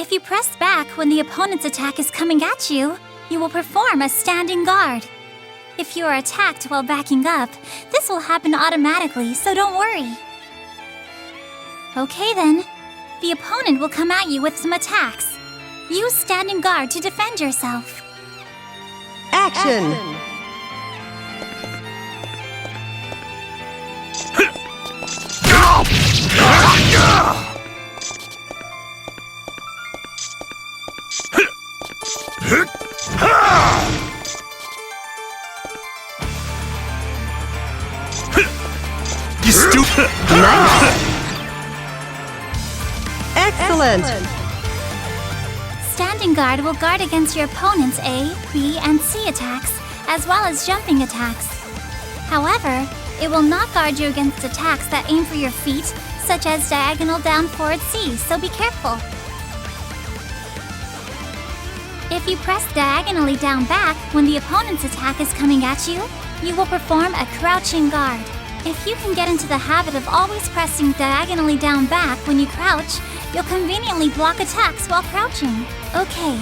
If you press back when the opponent's attack is coming at you, you will perform a standing guard. If you are attacked while backing up, this will happen automatically, so don't worry. Okay then, the opponent will come at you with some attacks. Use standing guard to defend yourself. Action! You stupid! Nice! Excellent! Standing guard will guard against your opponent's A, B, and C attacks, as well as jumping attacks. However, it will not guard you against attacks that aim for your feet, such as diagonal down forward C, so be careful. If you press diagonally down back when the opponent's attack is coming at you, you will perform a crouching guard. If you can get into the habit of always pressing diagonally down back when you crouch, you'll conveniently block attacks while crouching. Okay,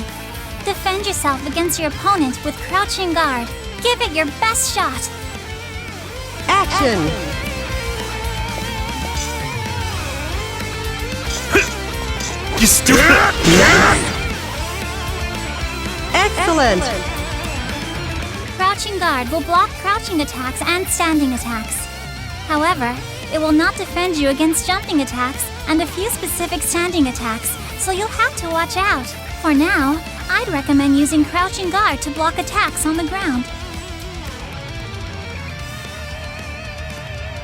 defend yourself against your opponent with crouching guard. Give it your best shot. Action! You stupid! Nice! Excellent! Crouching guard will block crouching attacks and standing attacks. However, it will not defend you against jumping attacks and a few specific standing attacks, so you'll have to watch out. For now, I'd recommend using crouching guard to block attacks on the ground.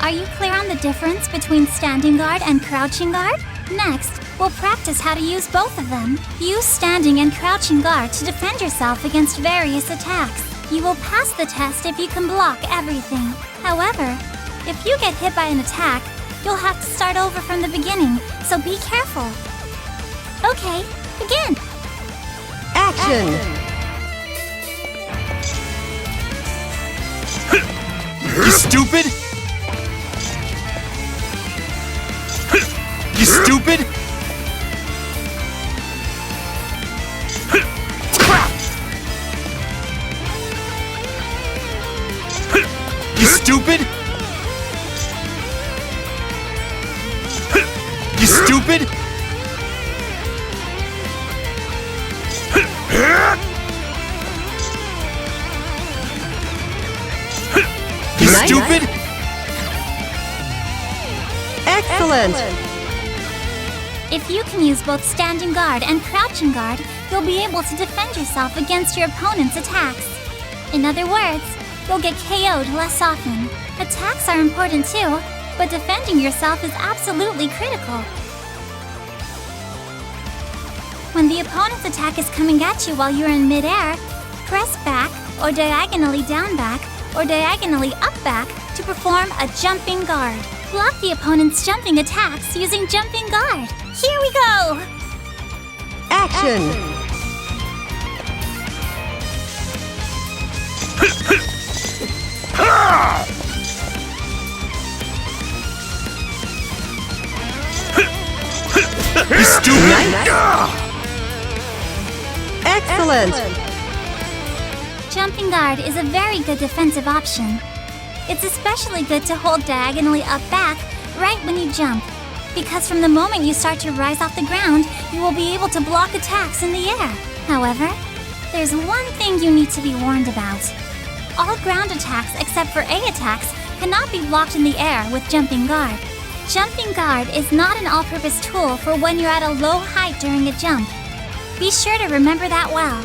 Are you clear on the difference between standing guard and crouching guard? Next, we'll practice how to use both of them. Use standing and crouching guard to defend yourself against various attacks. You will pass the test if you can block everything. However, if you get hit by an attack, you'll have to start over from the beginning, so be careful. Okay, begin! Action! You stupid! You stupid! You stupid! You stupid! You Nice. stupid! Excellent! If you can use both standing guard and crouching guard, you'll be able to defend yourself against your opponent's attacks. In other words, you'll get KO'd less often. Attacks are important too, but defending yourself is absolutely critical. When the opponent's attack is coming at you while you're in midair, press back or diagonally down back or diagonally up back to perform a jumping guard. Block the opponent's jumping attacks using jumping guard. Here we go! Action! You stupid! Nice. Excellent! Jumping guard is a very good defensive option. It's especially good to hold diagonally up back right when you jump, because from the moment you start to rise off the ground, you will be able to block attacks in the air. However, there's one thing you need to be warned about. All ground attacks except for A attacks cannot be blocked in the air with jumping guard. Jumping guard is not an all-purpose tool for when you're at a low height during a jump. Be sure to remember that well.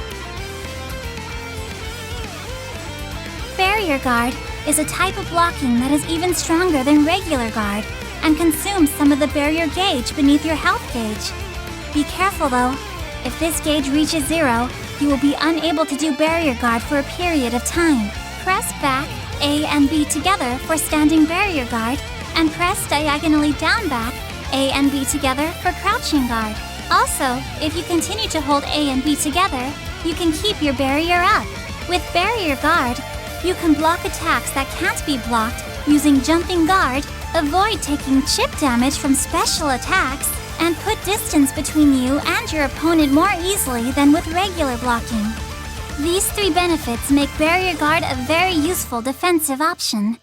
Barrier guard is a type of blocking that is even stronger than regular guard and consumes some of the barrier gauge beneath your health gauge. Be careful though. If this gauge reaches 0, you will be unable to do barrier guard for a period of time. Press back A and B together for standing barrier guard, and press diagonally down back A and B together for crouching guard. Also, if you continue to hold A and B together, you can keep your barrier up. With barrier guard, you can block attacks that can't be blocked using jumping guard, avoid taking chip damage from special attacks, and put distance between you and your opponent more easily than with regular blocking. These 3 benefits make Barrier Guard a very useful defensive option.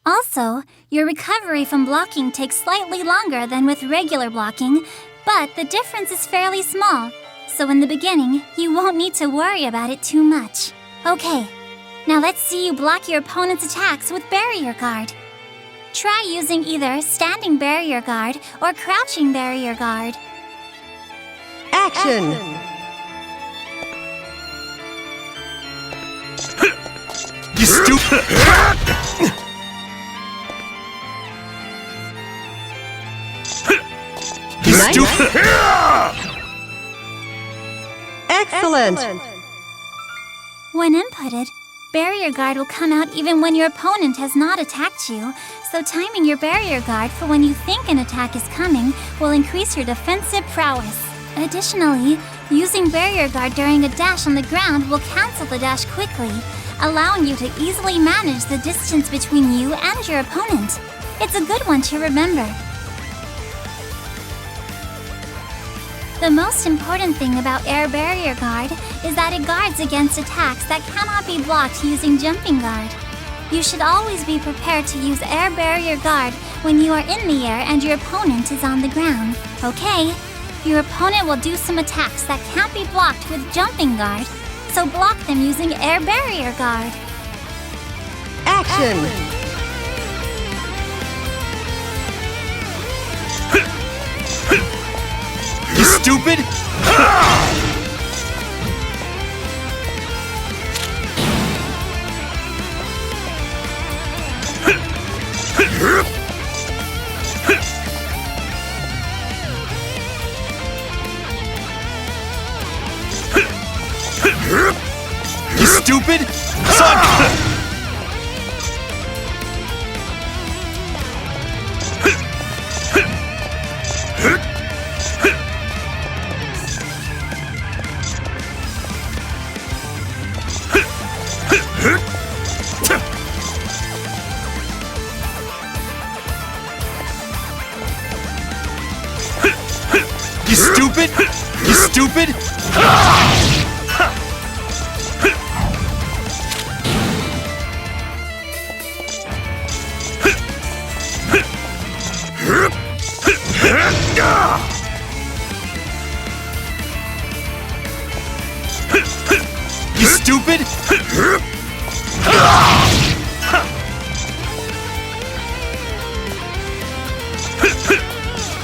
Also, your recovery from blocking takes slightly longer than with regular blocking, but the difference is fairly small, so in the beginning, you won't need to worry about it too much. Okay, now let's see you block your opponent's attacks with Barrier Guard. Try using either Standing Barrier Guard or Crouching Barrier Guard. Action! You stupid! You Nice. stupid! Excellent! When inputted, Barrier Guard will come out even when your opponent has not attacked you, so timing your Barrier Guard for when you think an attack is coming will increase your defensive prowess. Additionally, using Barrier Guard during a dash on the ground will cancel the dash quickly, allowing you to easily manage the distance between you and your opponent. It's a good one to remember. The most important thing about Air Barrier Guard is that it guards against attacks that cannot be blocked using Jumping Guard. You should always be prepared to use Air Barrier Guard when you are in the air and your opponent is on the ground. Okay, your opponent will do some attacks that can't be blocked with Jumping Guard, so block them using Air Barrier Guard. Action! You stupid! You stupid! Son! You stupid! You stupid! You stupid!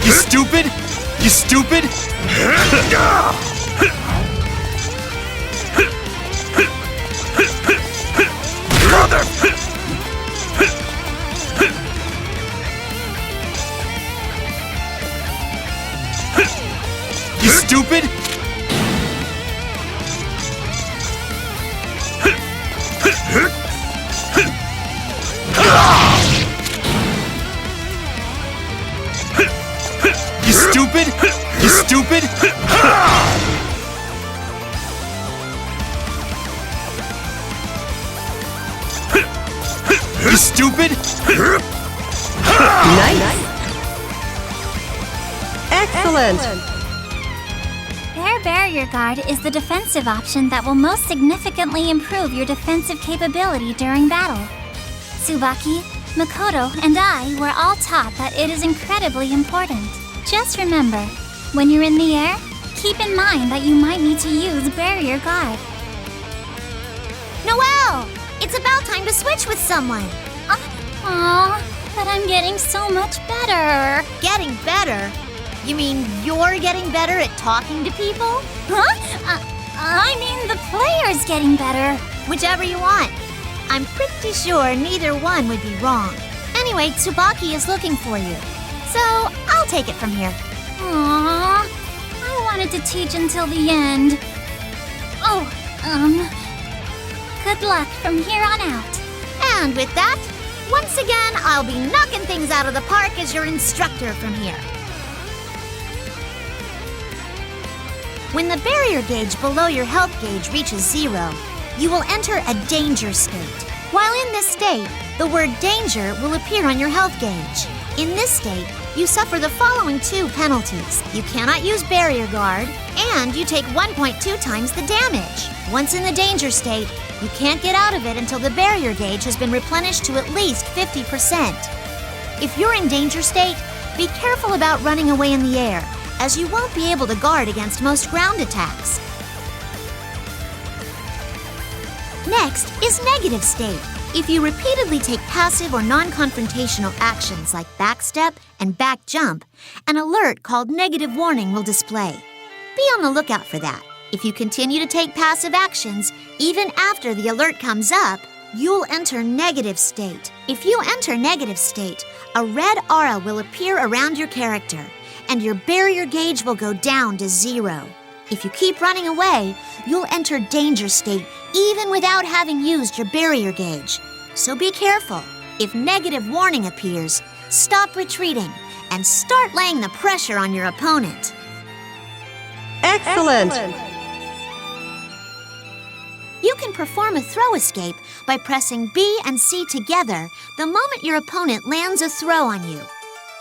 You stupid! You stupid! Brother! You stupid! You stupid! You stupid! You stupid! Nice! Excellent! Air Barrier Guard is the defensive option that will most significantly improve your defensive capability during battle. Tsubaki, Makoto, and I were all taught that it is incredibly important. Just remember, when you're in the air, keep in mind that you might need to use Barrier Guard. Noelle! It's about time to switch with someone. Aw, but I'm getting so much better. Getting better? You mean you're getting better at talking to people? Huh? I mean the player's getting better. Whichever you want. I'm pretty sure neither one would be wrong. Anyway, Tsubaki is looking for you. So, I'll take it from here. Aww, I wanted to teach until the end. Oh, good luck from here on out. And with that, once again, I'll be knocking things out of the park as your instructor from here. When the barrier gauge below your health gauge reaches 0, you will enter a danger state. While in this state, the word danger will appear on your health gauge. In this state, you suffer the following 2 penalties. You cannot use Barrier Guard, and you take 1.2 times the damage. Once in the danger state, you can't get out of it until the barrier gauge has been replenished to at least 50%. If you're in danger state, be careful about running away in the air, as you won't be able to guard against most ground attacks. Next is negative state. If you repeatedly take passive or non-confrontational actions like backstep and back jump, an alert called negative warning will display. Be on the lookout for that. If you continue to take passive actions, even after the alert comes up, you'll enter negative state. If you enter negative state, a red aura will appear around your character, and your barrier gauge will go down to 0. If you keep running away, you'll enter danger state even without having used your barrier gauge. So be careful. If negative warning appears, stop retreating and start laying the pressure on your opponent. Excellent. You can perform a throw escape by pressing B and C together the moment your opponent lands a throw on you,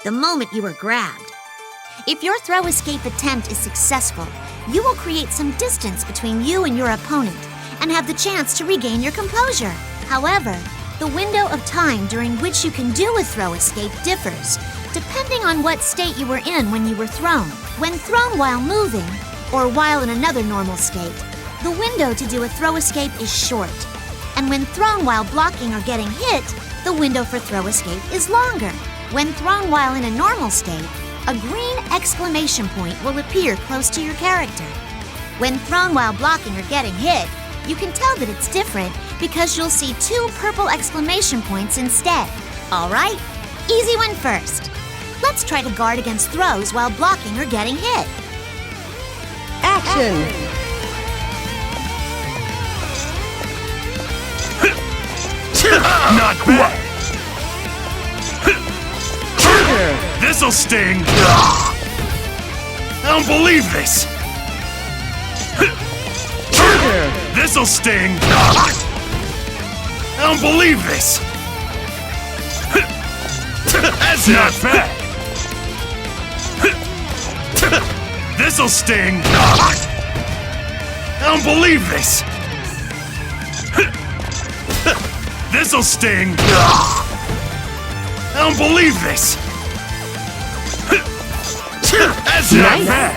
the moment you are grabbed. If your throw escape attempt is successful, you will create some distance between you and your opponent and have the chance to regain your composure. However, the window of time during which you can do a throw escape differs, depending on what state you were in when you were thrown. When thrown while moving, or while in another normal state, the window to do a throw escape is short. And when thrown while blocking or getting hit, the window for throw escape is longer. When thrown while in a normal state, a green exclamation point will appear close to your character. When thrown while blocking or getting hit, you can tell that it's different because you'll see 2 purple exclamation points instead. All right, easy one first. Let's try to guard against throws while blocking or getting hit. Action. Not bad. Trigger. This'll sting. I don't believe this. Trigger. This'll sting. I don't believe this. That's not bad. This'll sting. I don't believe this. This'll sting. I don't believe this. That's not Nice. bad.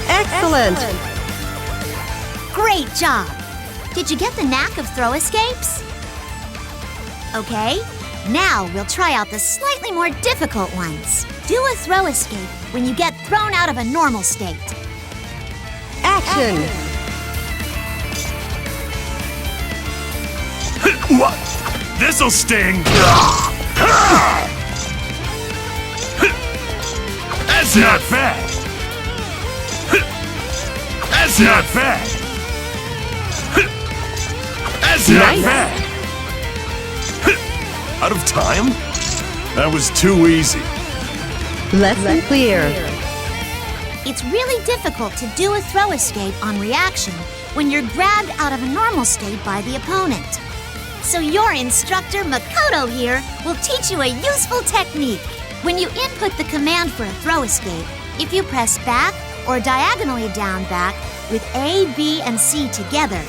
Excellent. Great job! Did you get the knack of throw escapes? Okay, now we'll try out the slightly more difficult ones. Do a throw escape when you get thrown out of a normal state. Action. What? This'll sting. That's not bad. That's not bad. That's not Nice. bad. Out of time? That was too easy. Lesson clear. It's really difficult to do a throw escape on reaction when you're grabbed out of a normal state by the opponent. So your instructor, Makoto here, will teach you a useful technique. When you input the command for a throw escape, if you press back or diagonally down back with A, B, and C together,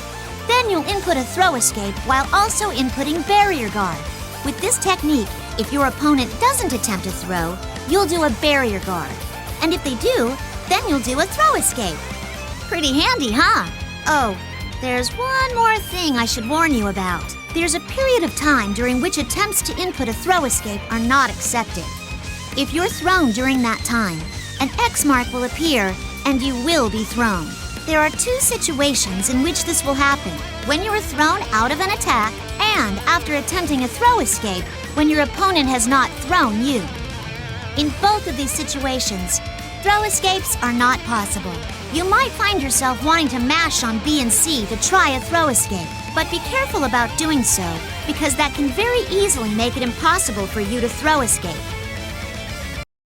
then you'll input a throw escape while also inputting Barrier Guard. With this technique, if your opponent doesn't attempt a throw, you'll do a Barrier Guard. And if they do, then you'll do a throw escape. Pretty handy, huh? Oh, there's one more thing I should warn you about. There's a period of time during which attempts to input a throw escape are not accepted. If you're thrown during that time, an X mark will appear and you will be thrown. There are 2 situations in which this will happen: when you are thrown out of an attack and after attempting a throw escape when your opponent has not thrown you. In both of these situations, throw escapes are not possible. You might find yourself wanting to mash on B and C to try a throw escape, but be careful about doing so because that can very easily make it impossible for you to throw escape.